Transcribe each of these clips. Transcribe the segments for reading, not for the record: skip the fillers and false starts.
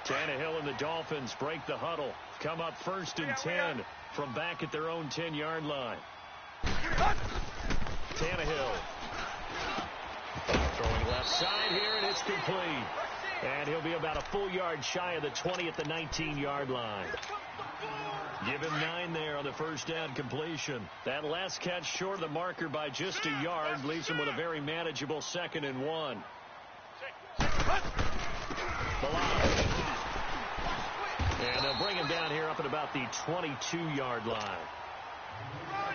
Tannehill and the Dolphins break the huddle. Come up 1st and 10 from back at their own 10-yard line. Tannehill. Throwing left side here, and it's complete. And he'll be about a full yard shy of the 20 at the 19-yard line. Give him 9 there on the first down completion. That last catch short of the marker by just a yard leaves him with a very manageable 2nd and 1. And they'll bring him down here up at about the 22-yard line.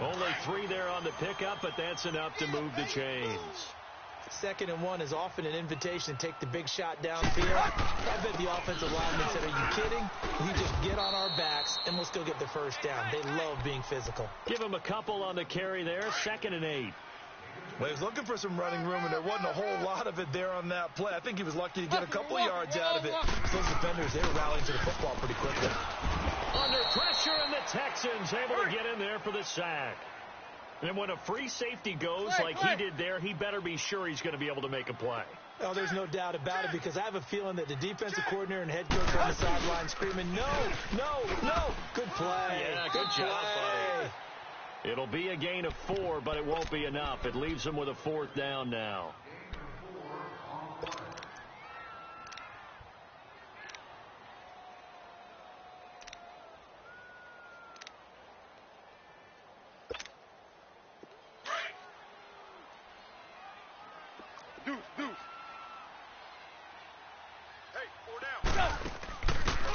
Only 3 there on the pickup, but that's enough to move the chains. 2nd and 1 is often an invitation to take the big shot downfield. I bet the offensive lineman said, are you kidding? You just get on our backs, and let's go get the first down. They love being physical. Give him a couple on the carry there. 2nd and 8. Well, he was looking for some running room, and there wasn't a whole lot of it there on that play. I think he was lucky to get a couple of yards out of it. Those defenders, they were rallying to the football pretty quickly. Under pressure, and the Texans able to get in there for the sack. And when a free safety goes like he did there, he better be sure he's going to be able to make a play. Oh, there's no doubt about it, because I have a feeling that the defensive coordinator and head coach on the sideline screaming, no, no, no. Good play. Yeah, good job, buddy. It'll be a gain of 4, but it won't be enough. It leaves him with a 4th down now.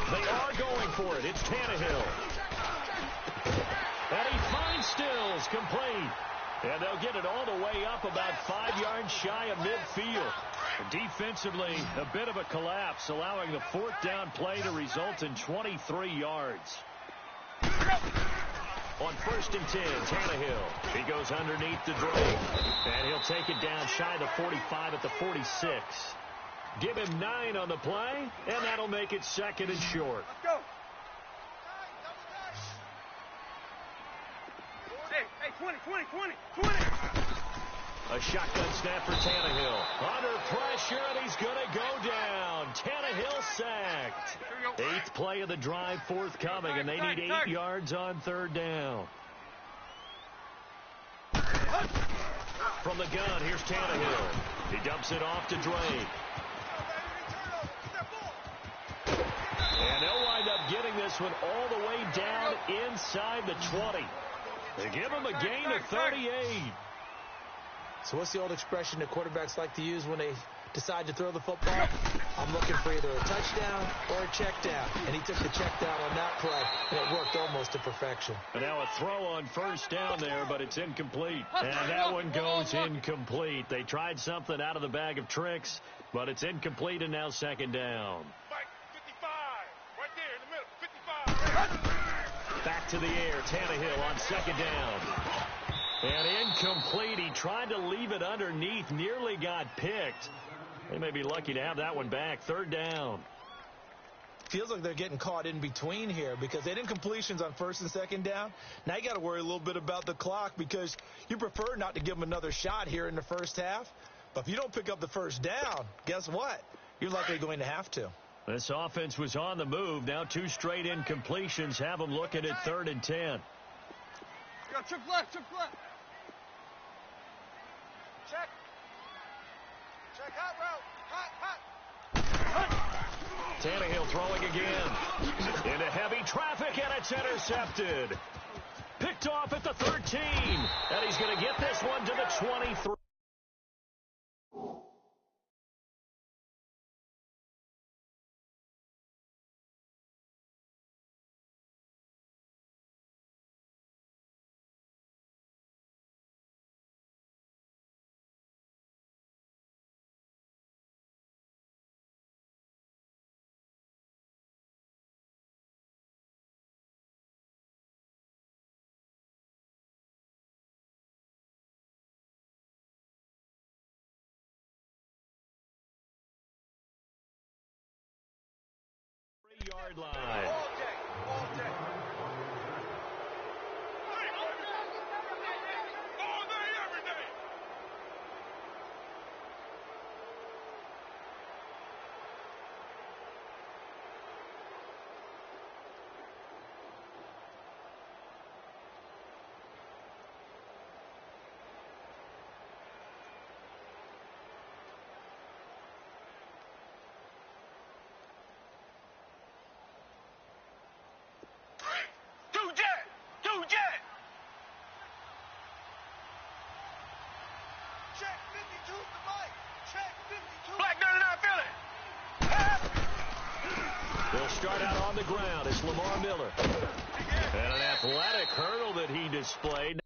They are going for it. It's Tannehill. And he finds Stills, complete. And they'll get it all the way up about 5 yards shy of midfield. Defensively, a bit of a collapse, allowing the 4th down play to result in 23 yards. On 1st and 10, Tannehill. He goes underneath the Drake. And he'll take it down shy of the 45 at the 46. Give him 9 on the play, and that'll make it 2nd and short. Let's go. Hey, 20. A shotgun snap for Tannehill. Under pressure, and he's going to go down. Tannehill sacked. 8th play of the drive forthcoming, and they need 8 yards on 3rd down. From the gun, here's Tannehill. He dumps it off to Drake. And they'll wind up getting this one all the way down inside the 20. They give him a gain of 38. So what's the old expression that quarterbacks like to use when they decide to throw the football? I'm looking for either a touchdown or a check down. And he took the check down on that play, and it worked almost to perfection. And now a throw on 1st down there, but it's incomplete. And that one goes incomplete. They tried something out of the bag of tricks, but it's incomplete, and now 2nd down. Back to the air, Tannehill on 2nd down. And incomplete. He tried to leave it underneath, nearly got picked. They may be lucky to have that one back. 3rd down. Feels like they're getting caught in between here because they did incompletions on 1st and 2nd down. Now you got to worry a little bit about the clock because you prefer not to give them another shot here in the first half. But if you don't pick up the 1st down, guess what? You're likely going to have to. This offense was on the move. Now 2 straight incompletions have them looking at 3rd and 10. Yo, trick left. Check. Check hot route. Hot. Tannehill throwing again. Into heavy traffic, and it's intercepted. Picked off at the 13. And he's going to get this one to the 23. Yard line. All day. start out on the ground. It's Lamar Miller. And an athletic hurdle that he displayed.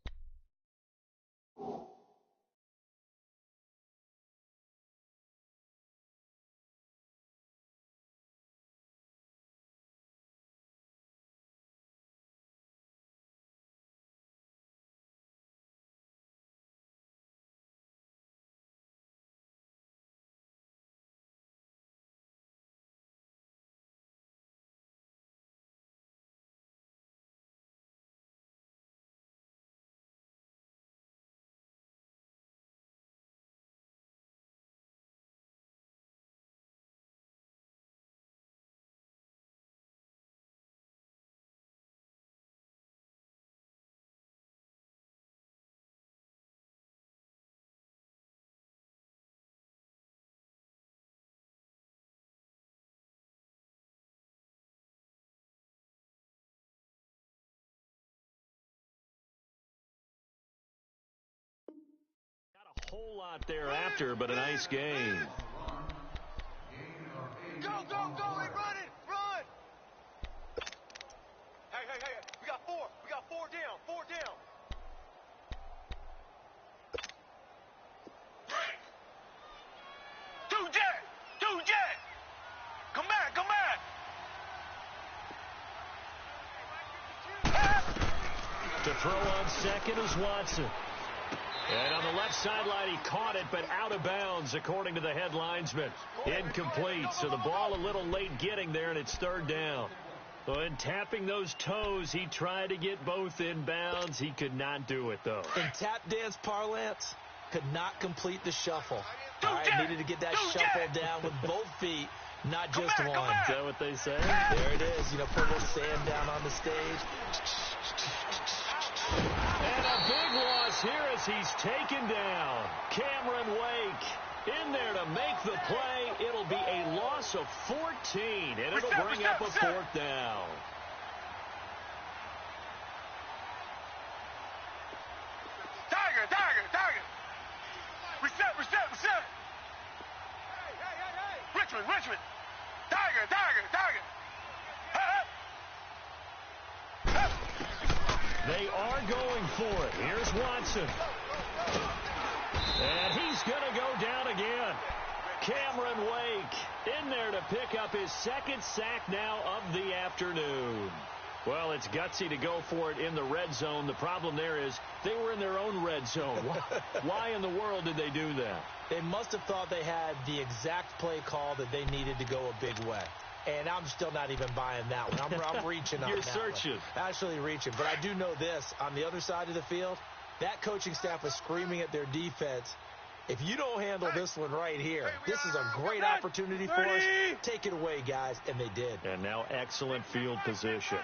Whole lot thereafter, but a nice game. Go, go, go, hey, run it, run! Hey, hey, hey, we got four down, Two jet! Come back! To throw on second is Watson. And on the left sideline, he caught it, but out of bounds, according to the head linesman. Incomplete, so the ball a little late getting there, and it's third down. When tapping those toes, he tried to get both in bounds. He could not do it, though. In tap dance parlance, could not complete the shuffle. All right, needed to get that shuffle down with both feet, not just one. Is that what they say? There it is. You know, put a little sand down on the stage. And a big loss here as he's taken down. Cameron Wake in there to make the play. It'll be a loss of 14, and it'll bring up a fourth down. Tiger! Reset! Hey! Richmond! Tiger! They are going for it. Here's Watson. And he's going to go down again. Cameron Wake in there to pick up his second sack now of the afternoon. Well, it's gutsy to go for it in the red zone. The problem there is they were in their own red zone. Why in the world did they do that? They must have thought they had the exact play call that they needed to go a big way. And I'm still not even buying that one. I'm reaching on You're that searching. one. Actually reaching. But I do know this. On the other side of the field, that coaching staff was screaming at their defense, if you don't handle this one right here, this is a great opportunity for us. Take it away, guys. And they did. And now excellent field position.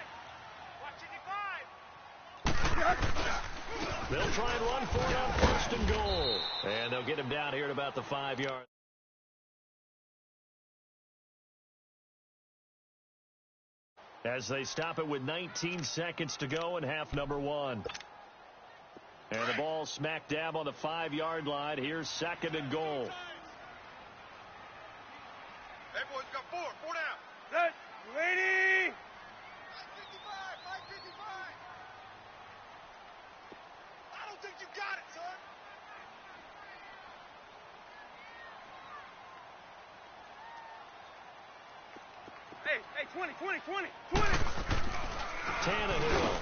They'll try and run for it on first and goal. And they'll get him down here at about the 5-yard. As they stop it with 19 seconds to go in half number one. And the ball smack dab on the 5-yard line. Here's second and goal. Hey, boys, got four down. Set, ready. 55, 55. I don't think you got it, son. Hey, 20. Tannehill.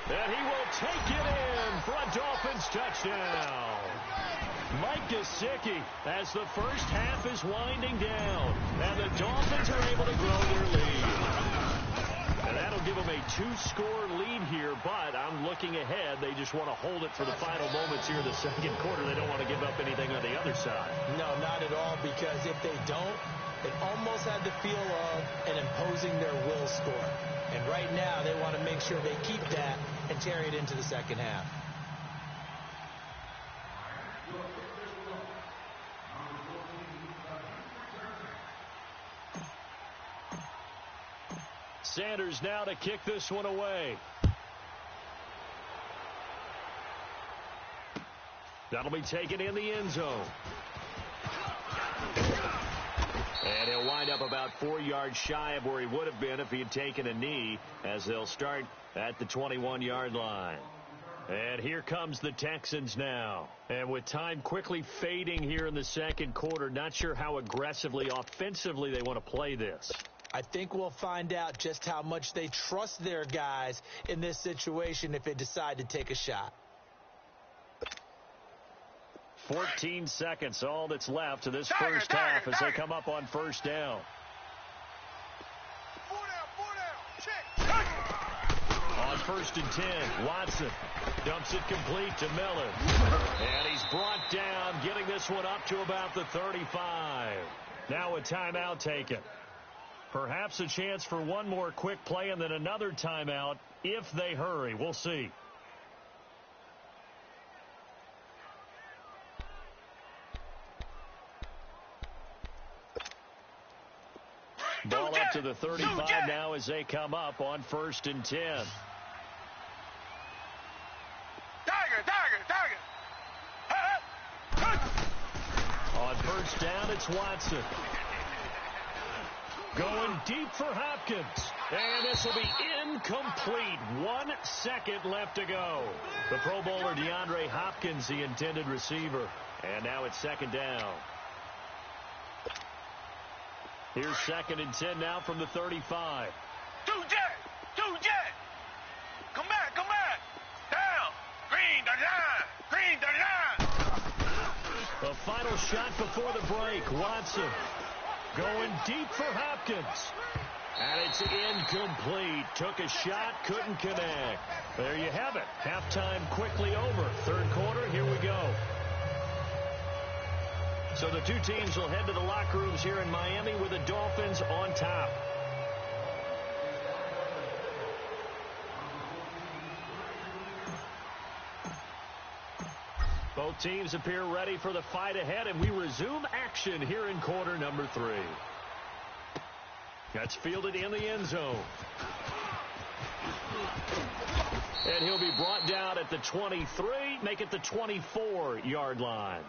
And he will take it in for a Dolphins touchdown. Mike Gesicki as the first half is winding down. And the Dolphins are able to grow their lead. And that'll give them a 2-score lead here, but I'm looking ahead. They just want to hold it for the final moments here in the second quarter. They don't want to give up anything on the other side. No, not at all, because if they don't, it almost had the feel of an imposing their will score. And right now, they want to make sure they keep that and carry it into the second half. Sanders now to kick this one away. That'll be taken in the end zone. And he'll wind up about 4 yards shy of where he would have been if he had taken a knee, as they'll start at the 21-yard line. And here comes the Texans now. And with time quickly fading here in the second quarter, not sure how aggressively, offensively they want to play this. I think we'll find out just how much they trust their guys in this situation if they decide to take a shot. 14 seconds, all that's left to this first half as they come up on first down. 4 down, check. On 1st and 10, Watson dumps it complete to Miller. And he's brought down, getting this one up to about the 35. Now a timeout taken. Perhaps a chance for one more quick play and then another timeout if they hurry. We'll see. Ball up to the 35 now as they come up on 1st and 10. On 1st down, it's Watson. Going deep for Hopkins. And this will be incomplete. 1 second left to go. The Pro Bowler DeAndre Hopkins, the intended receiver. And now it's 2nd down. Here's 2nd and 10 now from the 35. Two jet. Come back. Down. Green the line. The final shot before the break. Watson going deep for Hopkins. And it's incomplete. Took a shot, couldn't connect. There you have it. Halftime quickly over. 3rd quarter, here we go. So the two teams will head to the locker rooms here in Miami with the Dolphins on top. Both teams appear ready for the fight ahead, and we resume action here in quarter number 3. That's fielded in the end zone. And he'll be brought down at the 23, make it the 24-yard line.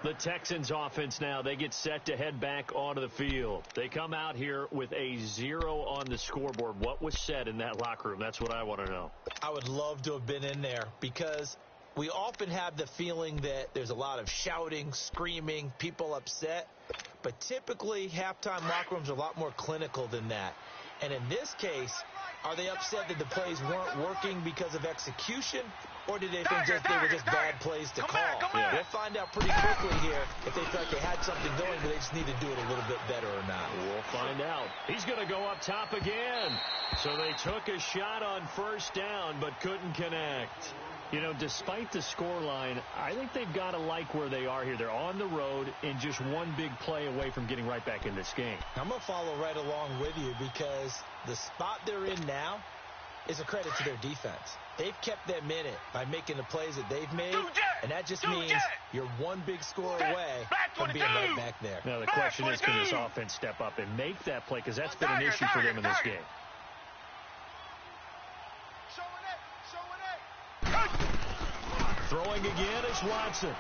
The Texans offense now, they get set to head back onto the field. They come out here with a 0 on the scoreboard. What was said in that locker room? That's what I want to know. I would love to have been in there because we often have the feeling that there's a lot of shouting, screaming, people upset. But typically, halftime locker rooms are a lot more clinical than that. And in this case, are they upset that the plays weren't working because of execution? Or did they think they were just bad plays to call? We'll find out pretty quickly here if they felt they had something going, but they just need to do it a little bit better or not. We'll find out. He's going to go up top again. So they took a shot on 1st down, but couldn't connect. You know, despite the scoreline, I think they've got to like where they are here. They're on the road and just one big play away from getting right back in this game. I'm going to follow right along with you because the spot they're in now is a credit to their defense. They've kept them in it by making the plays that they've made, and that just means you're one big score away from being right back there. Now, the question is, can this offense step up and make that play? Because that's been an issue for them in this game. Throwing again is Watson.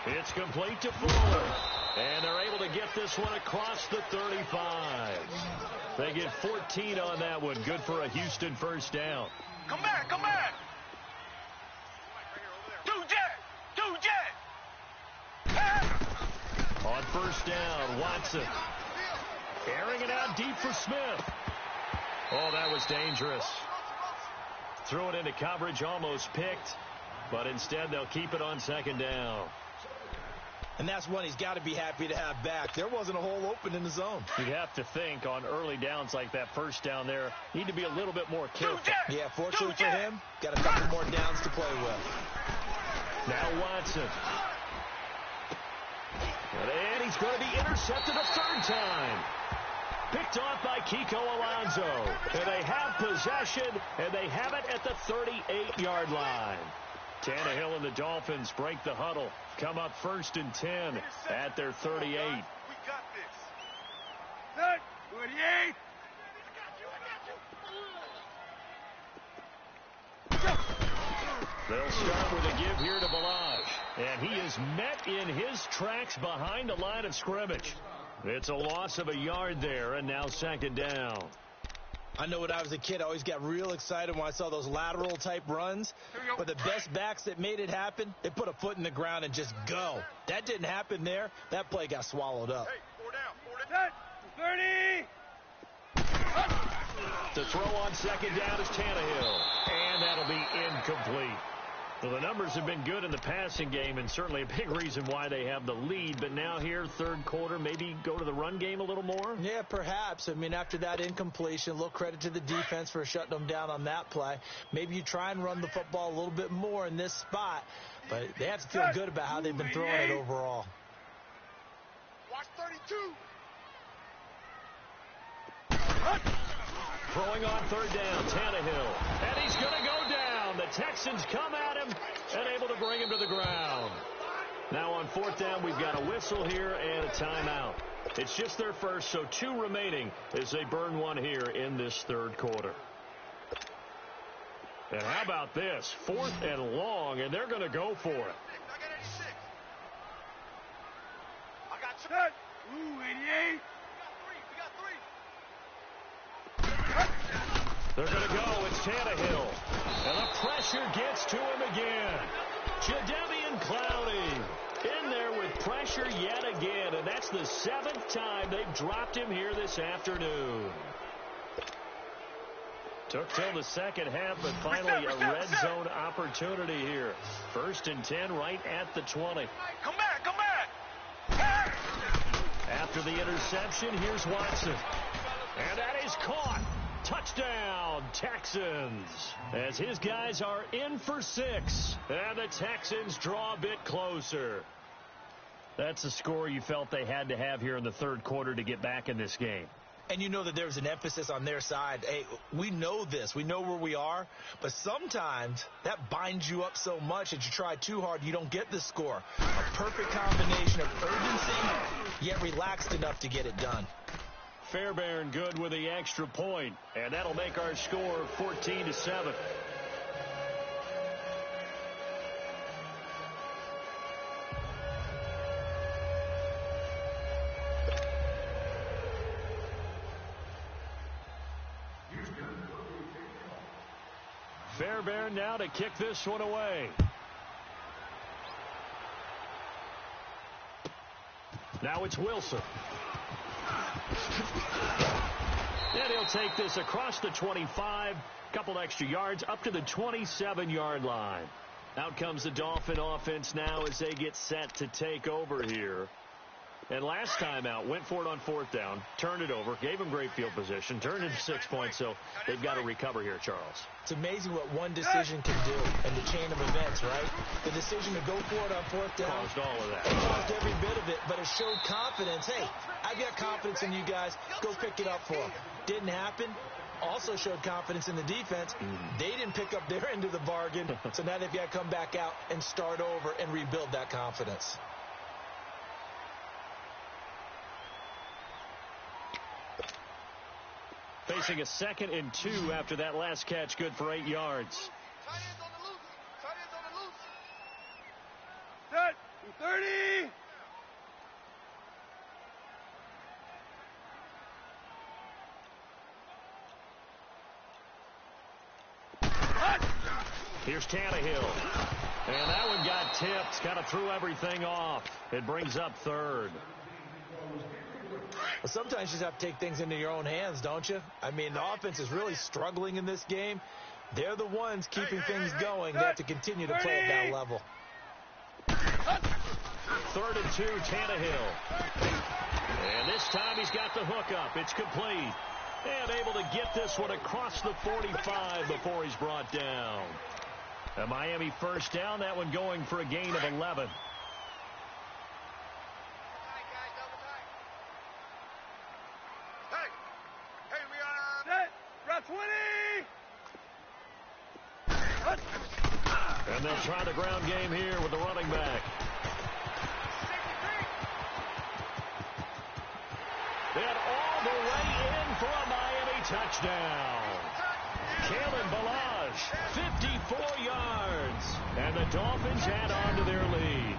It's complete to Fuller. And they're able to get this one across the 35. They get 14 on that one. Good for a Houston 1st down. Come back. Two jet. On 1st down, Watson. Airing it out deep for Smith. Oh, that was dangerous. Threw it into coverage, almost picked. But instead, they'll keep it on 2nd down. And that's one he's got to be happy to have back. There wasn't a hole open in the zone. You'd have to think on early downs like that 1st down there, need to be a little bit more careful. Yeah, fortunately for him, got a couple more downs to play with. Now Watson. And he's going to be intercepted a 3rd time. Picked off by Kiko Alonso. And they have possession, and they have it at the 38-yard line. Tannehill and the Dolphins break the huddle. Come up 1st and 10 at their 38. We got this. 28. They'll start with a give here to Balaj. And he is met in his tracks behind the line of scrimmage. It's a loss of a yard there, and now second down. I know when I was a kid, I always got real excited when I saw those lateral-type runs. But the best backs that made it happen, they put a foot in the ground and just go. That didn't happen there. That play got swallowed up. Hey, 4 down. 30. To throw on second down is Tannehill. And that'll be incomplete. Well, the numbers have been good in the passing game, and certainly a big reason why they have the lead. But now here, third quarter, maybe go to the run game a little more? Yeah, perhaps. I mean, after that incompletion, a little credit to the defense for shutting them down on that play. Maybe you try and run the football a little bit more in this spot, but they have to feel good about how they've been throwing it overall. Watch 32. Throwing on third down, Tannehill. And he's going to go down. The Texans come at him and able to bring him to the ground. Now on fourth down, we've got a whistle here and a timeout. It's just their first, so 2 remaining as they burn one here in this third quarter. And how about this? 4th and long, and they're going to go for it. I got 86. I got set. Ooh, 88. We got 3. They're going to go. It's Tannehill. And the pressure gets to him again. Jadeveon Clowney in there with pressure yet again. And that's the 7th time they've dropped him here this afternoon. Took till the second half, but finally a red zone opportunity here. 1st and 10 right at the 20. Come back. After the interception, here's Watson. And that is caught. Touchdown, Texans. As his guys are in for 6. And the Texans draw a bit closer. That's the score you felt they had to have here in the third quarter to get back in this game. And you know that there's an emphasis on their side. Hey, we know this. We know where we are. But sometimes that binds you up so much that you try too hard, you don't get the score. A perfect combination of urgency, yet relaxed enough to get it done. Fairbairn good with the extra point, and that'll make our score 14-7. Fairbairn now to kick this one away. Now it's Wilson. And he'll take this across the 25, couple extra yards, up to the 27-yard line. Out comes the Dolphin offense now as they get set to take over here. And last time out, went for it on 4th down, turned it over, gave him great field position, turned into 6 points, so they've got to recover here, Charles. It's amazing what one decision can do in the chain of events, right? The decision to go for it on 4th down. Caused all of that. It caused every bit of it, but it showed confidence. Hey, I've got confidence in you guys. Go pick it up for them. Didn't happen. Also showed confidence in the defense. They didn't pick up their end of the bargain, so now they've got to come back out and start over and rebuild that confidence. Facing a 2nd and 2 after that last catch, good for 8 yards. Tight ends on the loose. Tight ends on the loose. Set. 30. Here's Tannehill. And that one got tipped. Kind of threw everything off. It brings up 3rd. Well, sometimes you just have to take things into your own hands, don't you? I mean, the offense is really struggling in this game. They're the ones keeping things going. They have to continue to play at that level. 3rd and 2, Tannehill. And this time he's got the hook up. It's complete. And able to get this one across the 45 before he's brought down. A Miami 1st down, that one going for a gain of 11. And they'll try the ground game here with the running back. And all the way in for a Miami touchdown. Kalen Balazs, 54 yards. And the Dolphins add on to their lead.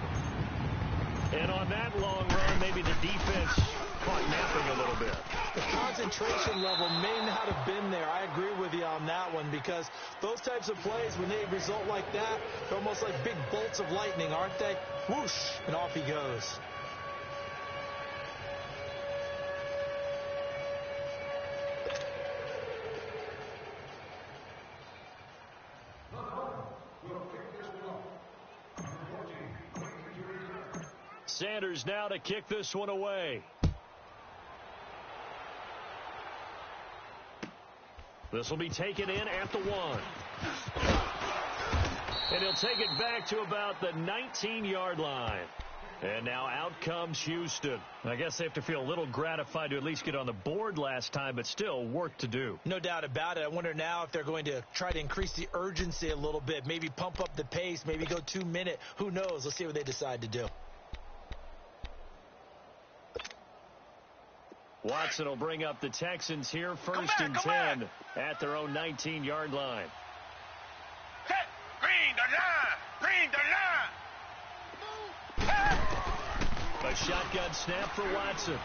And on that long run, maybe the defense caught napping a little bit. The concentration level may not have been there. I agree with you on that one, because those types of plays, when they result like that, they're almost like big bolts of lightning, aren't they? Whoosh, and off he goes. Sanders now to kick this one away. This will be taken in at the 1. And he'll take it back to about the 19-yard line. And now out comes Houston. I guess they have to feel a little gratified to at least get on the board last time, but still work to do. No doubt about it. I wonder now if they're going to try to increase the urgency a little bit, maybe pump up the pace, maybe go 2-minute. Who knows? Let's see what they decide to do. Watson will bring up the Texans here, first and 10 at their own 19-yard line. Green the line. A shotgun snap for Watson.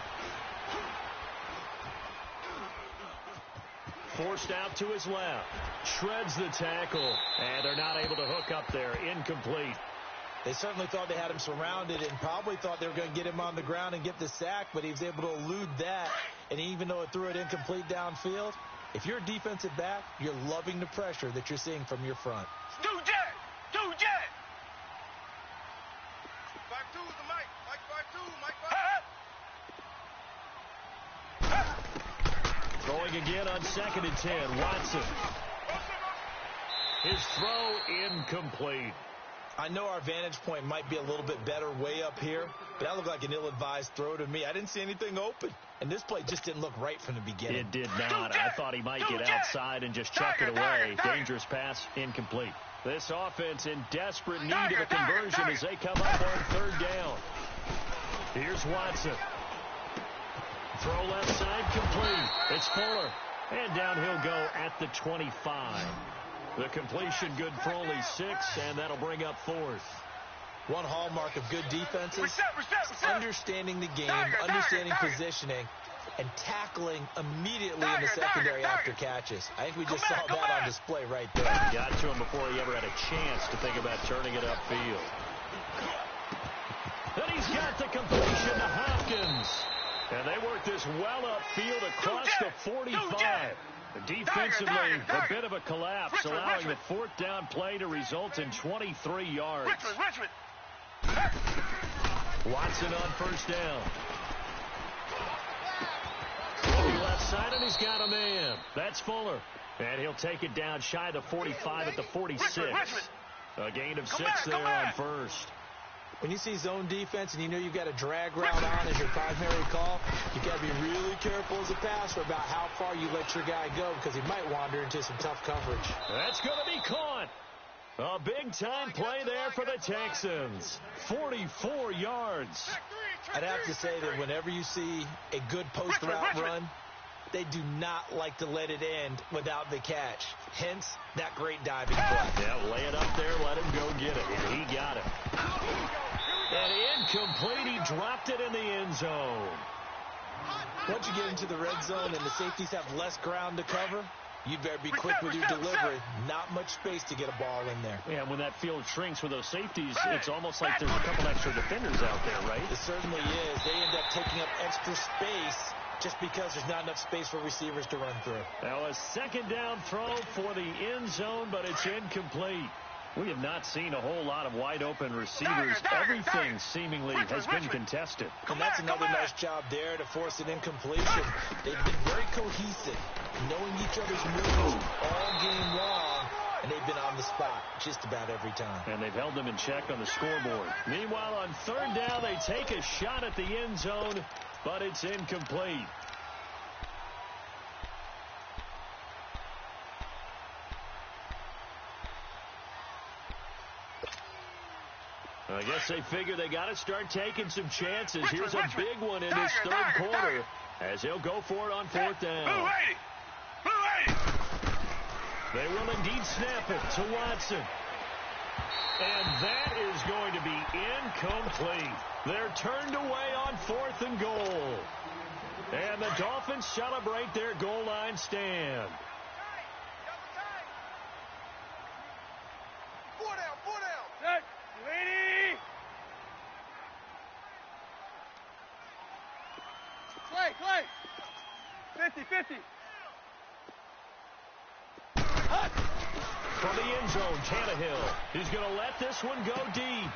Forced out to his left. Shreds the tackle. And they're not able to hook up there. Incomplete. They certainly thought they had him surrounded and probably thought they were going to get him on the ground and get the sack, but he was able to elude that. And even though it threw it incomplete downfield, if you're a defensive back, you're loving the pressure that you're seeing from your front. Two jet. 5-2 is the mic. Mike 5-2. Throwing again on 2nd and 10. Watson. His throw incomplete. I know our vantage point might be a little bit better way up here, but that looked like an ill-advised throw to me. I didn't see anything open, and this play just didn't look right from the beginning. It did not. I thought he might get outside and just chuck it away. Dangerous pass, incomplete. This offense in desperate need of a conversion as they come up on 3rd down. Here's Watson. Throw left side, complete. It's Fuller. And down he'll go at the 25. The completion good for only 6, and that'll bring up 4th. One hallmark of good defenses, understanding the game, understanding positioning, and tackling immediately in the secondary after catches. I think we just saw that on display right there. Got to him before he ever had a chance to think about turning it upfield. Then he's got the completion to Hopkins. And they work this well upfield across the 45. Defensively, a bit of a collapse, allowing the 4th down play to result in 23 yards. Watson on 1st down. Looking left side, and he's got a man. That's Fuller. And he'll take it down shy of the 45 at the 46. A gain of 6 there on 1st. When you see zone defense and you know you've got a drag route on as your primary call, you've got to be really careful as a passer about how far you let your guy go, because he might wander into some tough coverage. That's going to be caught. A big-time play there for the Texans. 44 yards. I'd have to say that whenever you see a good post route run, they do not like to let it end without the catch. Hence, that great diving play. Yeah, lay it up there, let him go get it. And he got it. And incomplete, he dropped it in the end zone. Once you get into the red zone and the safeties have less ground to cover, you better be quick with your delivery. Not much space to get a ball in there. Yeah, when that field shrinks with those safeties, it's almost like there's a couple extra defenders out there, right? It certainly is. They end up taking up extra space just because there's not enough space for receivers to run through. Now a 2nd down throw for the end zone, but it's incomplete. We have not seen a whole lot of wide-open receivers. Everything seemingly has been contested. And that's another nice job there to force an incompletion. They've been very cohesive, knowing each other's moves all game long, and they've been on the spot just about every time. And they've held them in check on the scoreboard. Meanwhile, on 3rd down, they take a shot at the end zone, but it's incomplete. I guess they figure they got to start taking some chances. Here's a big one in this 3rd quarter as he'll go for it on 4th down. They will indeed snap it to Watson. And that is going to be incomplete. They're turned away on 4th and goal. And the Dolphins celebrate their goal line stand. 4 down, 4 down. Set, lady. Clay. 50. From the end zone, Tannehill is going to let this one go deep.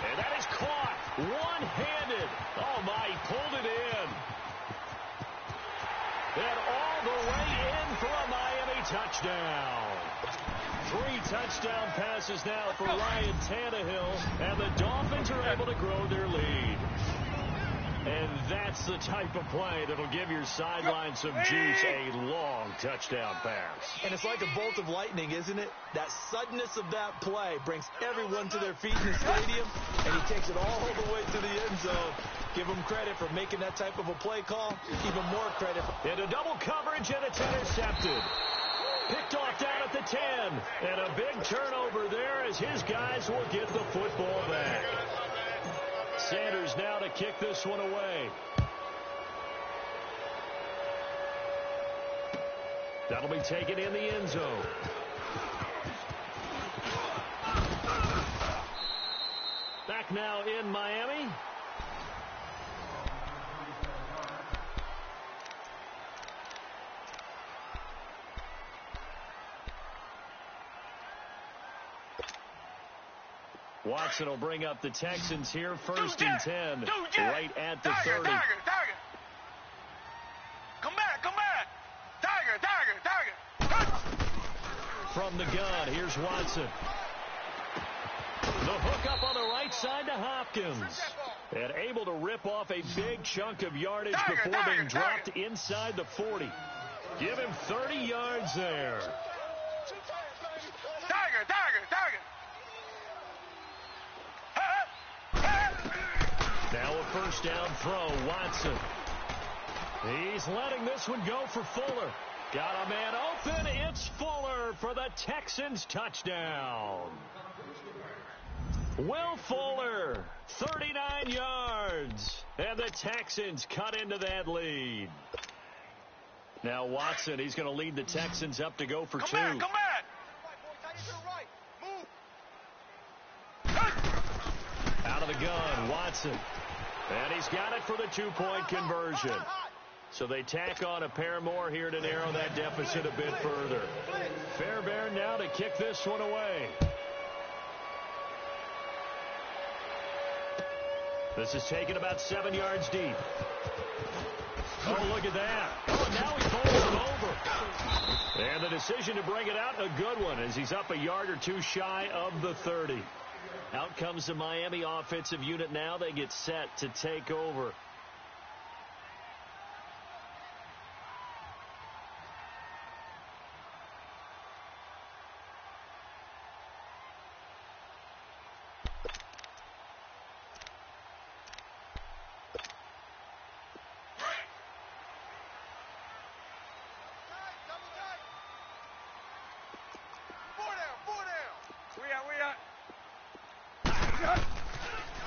And that is caught one-handed. Oh, my, he pulled it in. And all the way in for a Miami touchdown. 3 touchdown passes now for Ryan Tannehill, and the Dolphins are able to grow their lead. And that's the type of play that'll give your sideline some juice, a long touchdown pass. And it's like a bolt of lightning, isn't it? That suddenness of that play brings everyone to their feet in the stadium, and he takes it all the way to the end zone. Give him credit for making that type of a play call. Even more credit. Into double coverage, and it's intercepted. Picked off down at the 10. And a big turnover there as his guys will get the football back. Sanders now to kick this one away. That'll be taken in the end zone. Back now in Miami. Watson will bring up the Texans here, 1st and 10, right at the 30. Tiger. Come back. Tiger. From the gun, here's Watson. The hook up on the right side to Hopkins. And able to rip off a big chunk of yardage before being dropped inside the 40. Give him 30 yards there. Tiger. Now a first down throw, Watson. He's letting this one go for Fuller. Got a man open. It's Fuller for the Texans touchdown. Will Fuller, 39 yards. And the Texans cut into that lead. Now Watson, he's going to lead the Texans up to go for 2. Come back. Out of the gun, Watson. And he's got it for the 2-point conversion. So they tack on a pair more here to narrow that deficit a bit further. Fairbairn now to kick this one away. This is taken about 7 yards deep. Oh, look at that. Oh, now he bowls it over. And the decision to bring it out, a good one, as he's up a yard or 2 shy of the 30. Out comes the Miami offensive unit now. They get set to take over.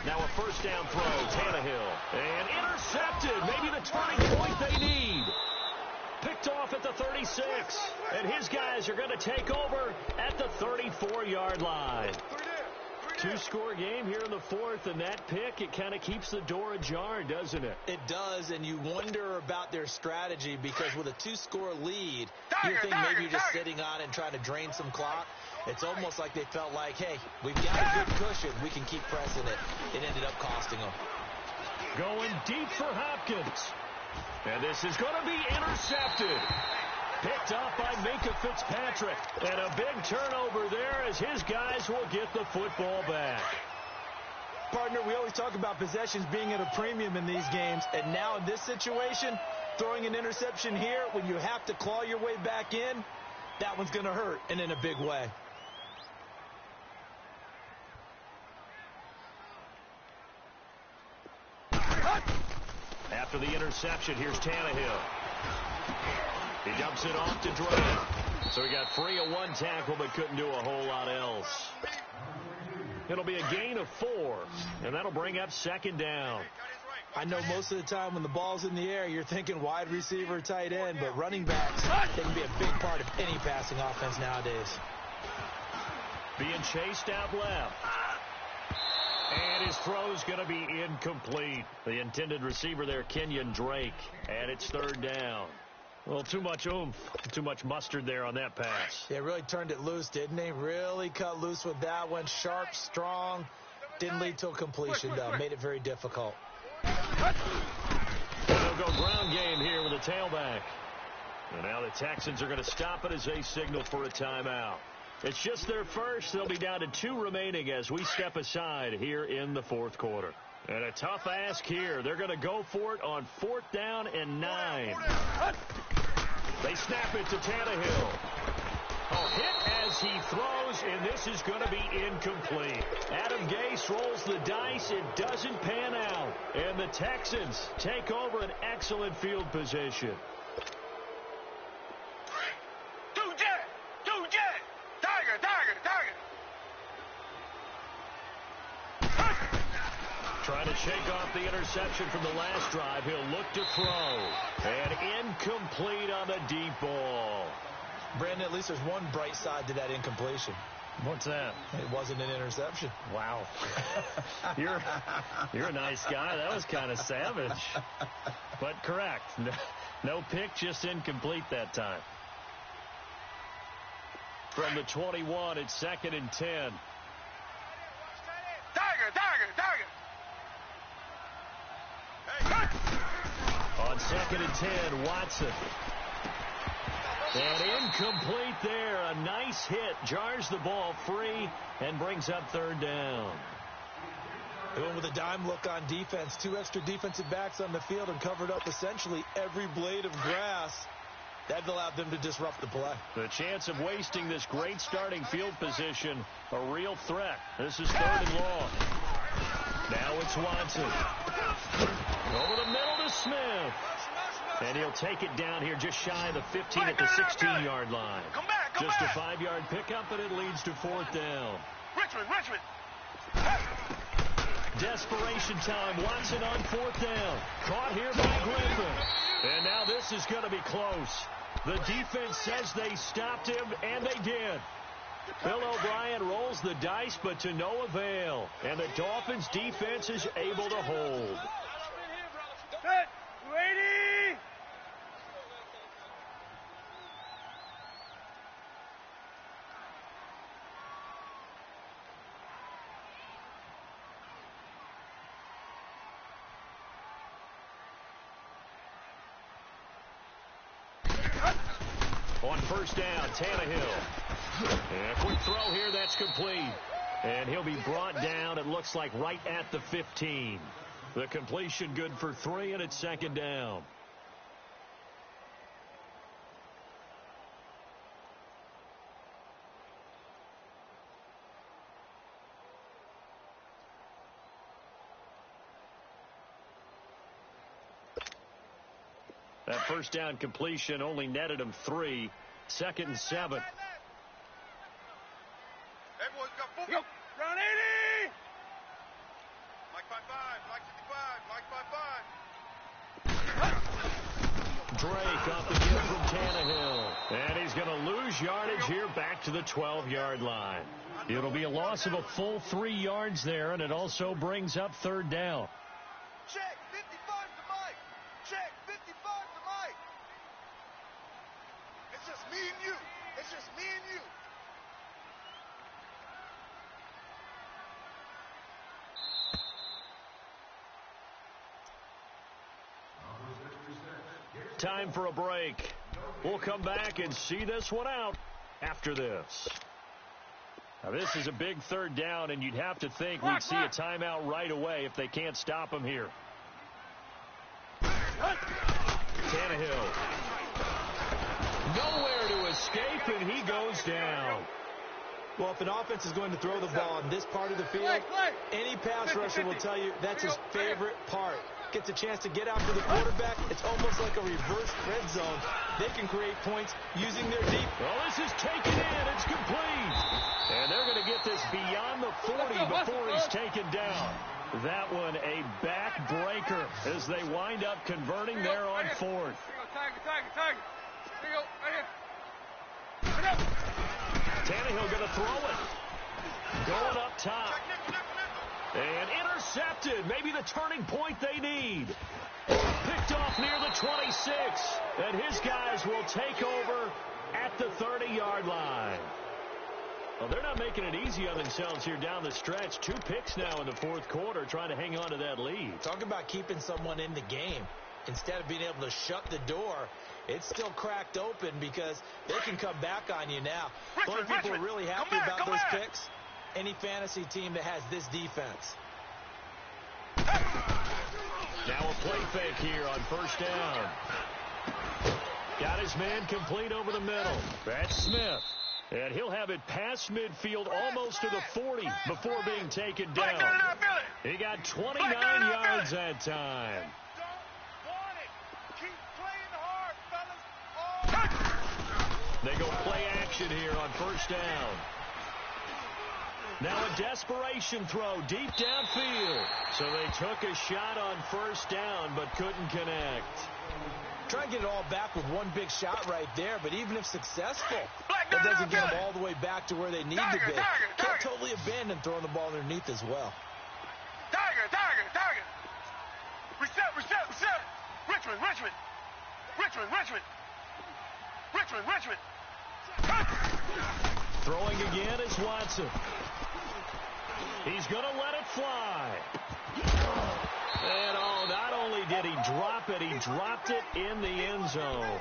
Now a first down throw, Tannehill. And intercepted. Maybe the turning point they need. Picked off at the 36. And his guys are going to take over at the 34-yard line. 2-score game here in the 4th, and that pick, it kind of keeps the door ajar, doesn't it? It does, and you wonder about their strategy because with a 2-score lead, you think maybe you're just sitting on it and trying to drain some clock. It's almost like they felt like, hey, we've got a good cushion. We can keep pressing it. It ended up costing them. Going deep for Hopkins. And this is going to be intercepted. Picked off by Minkah Fitzpatrick. And a big turnover there as his guys will get the football back. Partner, we always talk about possessions being at a premium in these games. And now in this situation, throwing an interception here when you have to claw your way back in, that one's going to hurt, and in a big way. After the interception, here's Tannehill. He dumps it off to Dre. So he got free of one tackle but couldn't do a whole lot else. It'll be a gain of 4, and that'll bring up second down. I know most of the time when the ball's in the air, you're thinking wide receiver, tight end, but running backs, they can be a big part of any passing offense nowadays. Being chased out left. And his throw's going to be incomplete. The intended receiver there, Kenyon Drake. And it's third down. Well, too much oomph, too much mustard there on that pass. They really turned it loose, didn't they? Really cut loose with that one. Sharp, strong. Didn't lead to a completion, though. Made it very difficult. They'll go ground game here with a tailback. And now the Texans are going to stop it as they signal for a timeout. It's just their first. They'll be down to 2 remaining as we step aside here in the fourth quarter. And a tough ask here. They're going to go for it on 4th down and 9. They snap it to Tannehill. Hit as he throws, and this is going to be incomplete. Adam Gase rolls the dice. It doesn't pan out. And the Texans take over an excellent field position. Trying to shake off the interception from the last drive. He'll look to throw. And incomplete on the deep ball. Brandon, at least there's one bright side to that incompletion. What's that? It wasn't an interception. Wow. You're a nice guy. That was kind of savage. But correct. No pick, just incomplete that time. From the 21, it's 2nd and 10. On 2nd and 10, Watson. And incomplete there. A nice hit. Jars the ball free and brings up 3rd down. They went with a dime look on defense. 2 extra defensive backs on the field and covered up essentially every blade of grass. That allowed them to disrupt the play. The chance of wasting this great starting field position, a real threat. This is 3rd and long. Now it's Watson. Over the middle to Smith. And he'll take it down here just shy of the 15 at the 16-yard line. Just a 5-yard pickup, and it leads to 4th down. Richmond. Desperation time. Watson on 4th down. Caught here by Griffin. And now this is going to be close. The defense says they stopped him, and they did. Bill O'Brien rolls the dice, but to no avail. And the Dolphins' defense is able to hold. Ready? On 1st down, Tannehill. And a quick throw here, that's complete. And he'll be brought down, it looks like, right at the 15. The completion good for 3, and it's 2nd down. That 1st down completion only netted him 3. 2nd and 7. Everyone's got full. Round 80. Mike 5-5. Mike 55. Mike 5-5. Drake off the give from Tannehill. And he's going to lose yardage here back to the 12-yard line. It'll be a loss of a full 3 yards there, and it also brings up 3rd down. Check 55 to Mike. Check 55 to Mike. It's just me and you. It's just me and you. Time for a break. We'll come back and see this one out after this. Now, this is a big 3rd down, and you'd have to think we'd see a timeout right away if they can't stop him here. Tannehill. Nowhere to escape, and he goes down. Well, if an offense is going to throw the ball on this part of the field, any pass rusher will tell you that's his favorite part. gets a chance to get after the quarterback, it's almost like a reverse red zone. They can create points using their deep. Well, this is taken in. It's complete. And they're going to get this beyond the 40 before he's taken down. That one a backbreaker as they wind up converting there on fourth. Tiger. Here you go, right here. Tannehill going to throw it. Going up top. And intercepted. Maybe the turning point they need. Picked off near the 26. And his guys will take over at the 30-yard line. Well, they're not making it easy on themselves here down the stretch. 2 picks now in the fourth quarter trying to hang on to that lead. Talk about keeping someone in the game. Instead of being able to shut the door, it's still cracked open because they can come back on you now. The only people are really happy about those picks, any fantasy team that has this defense. Now a play fake here on first down. Got his man complete over the middle. That's Smith. And he'll have it past midfield almost to the 40 before being taken down. He got 29 yards that time. They go play action here on first down. Now a desperation throw deep downfield. So they took a shot on first down but couldn't connect. Try and get it all back with one big shot right there, but even if successful, that doesn't get them all the way back to where they need to be. Can't totally abandon throwing the ball underneath as well. Tiger. Reset. Richmond. Throwing again is Watson. He's going to let it fly. And not only did he drop it, he dropped it in the end zone.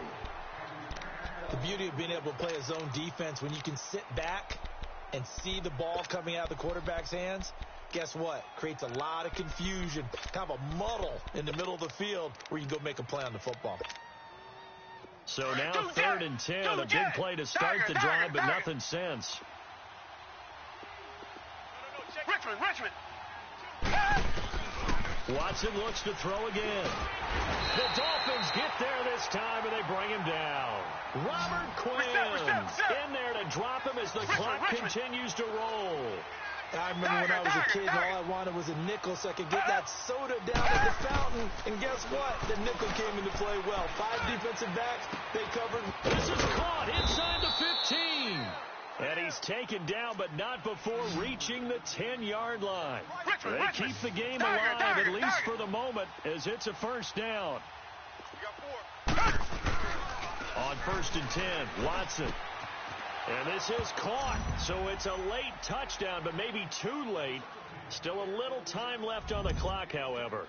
The beauty of being able to play a zone defense when you can sit back and see the ball coming out of the quarterback's hands, guess what? Creates a lot of confusion, kind of a muddle in the middle of the field where you can go make a play on the football. So now 3rd and 10, a big play to start the drive, but nothing since. Richmond. Watson looks to throw again. The Dolphins get there this time, and they bring him down. Robert Quinn in there to drop him as the clock continues to roll. I remember when I was a kid, and all I wanted was a nickel so I could get that soda down at the fountain. And guess what? The nickel came into play well. 5 defensive backs, they covered. This is caught inside the 15. And he's taken down, but not before reaching the 10-yard line. They keep the game alive, at least for the moment, as it's a first down. On 1st and 10, Watson. And this is caught, so it's a late touchdown, but maybe too late. Still a little time left on the clock, however.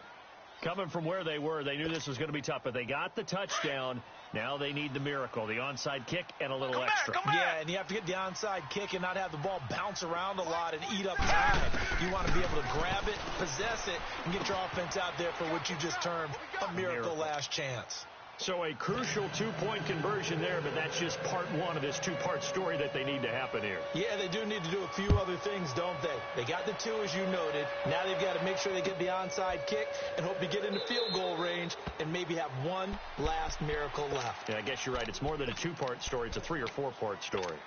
Coming from where they were, they knew this was going to be tough, but they got the touchdown. Now they need the miracle, the onside kick and a little extra. Yeah, and you have to get the onside kick and not have the ball bounce around a lot and eat up time. You want to be able to grab it, possess it, and get your offense out there for what you just termed a miracle last chance. So a crucial 2-point conversion there, but that's just part 1 of this 2-part story that they need to happen here. Yeah, they do need to do a few other things, don't they? They got the 2, as you noted. Now they've got to make sure they get the onside kick and hope to get into field goal range and maybe have one last miracle left. Yeah, I guess you're right. It's more than a 2-part story. It's a 3- or 4-part story.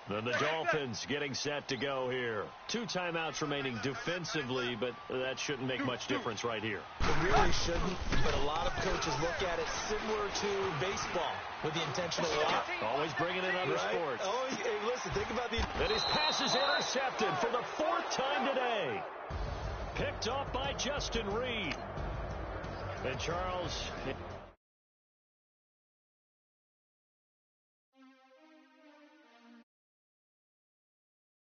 Then the Dolphins getting set to go here. 2 timeouts remaining defensively, but that shouldn't make much difference right here. It really shouldn't, but a lot of coaches look at it similar to baseball with the intentional walk. Always bringing in other sports. Oh, hey, listen, think about the... And his pass is intercepted for the 4th time today. Picked off by Justin Reed. And Charles...